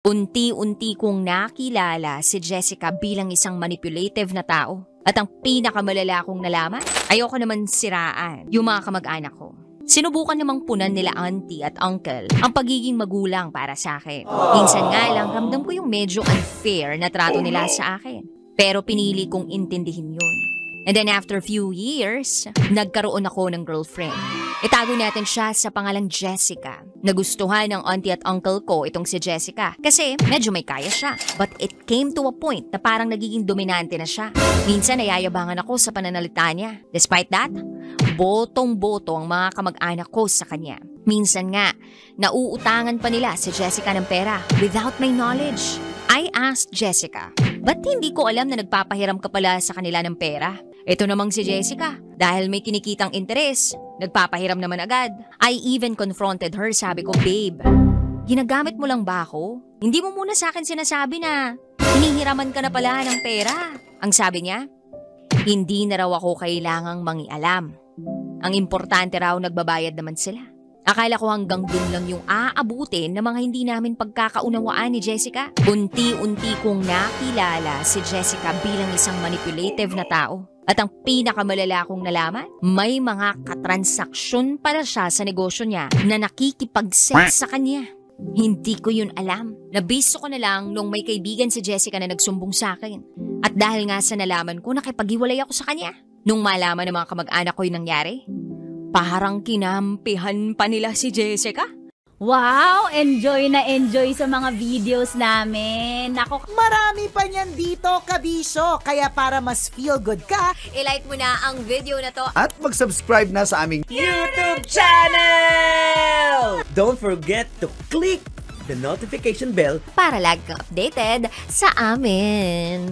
Unti-unti kong nakilala si Jessica bilang isang manipulative na tao. At ang pinakamalala kong nalaman, ayoko naman siraan yung mga kamag-anak ko. Sinubukan namang punan nila auntie at uncle ang pagiging magulang para sa akin. Minsan nga lang ramdam ko yung medyo unfair na trato nila sa akin. Pero pinili kong intindihin yun. And then after a few years, nagkaroon ako ng girlfriend. Itago natin siya sa pangalang Jessica. Nagustuhan ng auntie at uncle ko itong si Jessica kasi medyo may kaya siya. But it came to a point na parang nagiging dominante na siya. Minsan nayayabangan ako sa pananalita niya. Despite that, botong-boto ang mga kamag-anak ko sa kanya. Minsan nga, nauutangan pa nila si Jessica ng pera without my knowledge. I asked Jessica, ba't hindi ko alam na nagpapahiram ka pala sa kanila ng pera? Ito namang si Jessica, dahil may kinikitang interes, nagpapahiram naman agad. I even confronted her, sabi ko, babe, ginagamit mo lang ba ako? Hindi mo muna sa akin sinasabi na hinihiraman ka na pala ng pera. Ang sabi niya, hindi na raw ako kailangang mangialam. Ang importante raw nagbabayad naman sila. Akala ko hanggang dun lang yung aabutin ng mga hindi namin pagkakaunawaan ni Jessica. Unti-unti kong nakilala si Jessica bilang isang manipulative na tao. At ang pinakamalala kong nalaman, may mga katransaksyon pala siya sa negosyo niya na nakikipag-sex sa kanya. Hindi ko yun alam. Nabisto ko na lang nung may kaibigan si Jessica na nagsumbong sa akin. At dahil nga sa nalaman ko, nakipag-iwalay ako sa kanya. Nung malaman ng mga kamag-anak ko yung nangyari, parang kinampihan pa nila si Jessica. Wow! Enjoy na enjoy sa mga videos namin. Nako, Marami pa niyan dito, kabisyo. Kaya para mas feel good ka, I-like mo na ang video na to. At mag-subscribe na sa aming YouTube channel! Don't forget to click the notification bell Para lagi kang updated sa amin.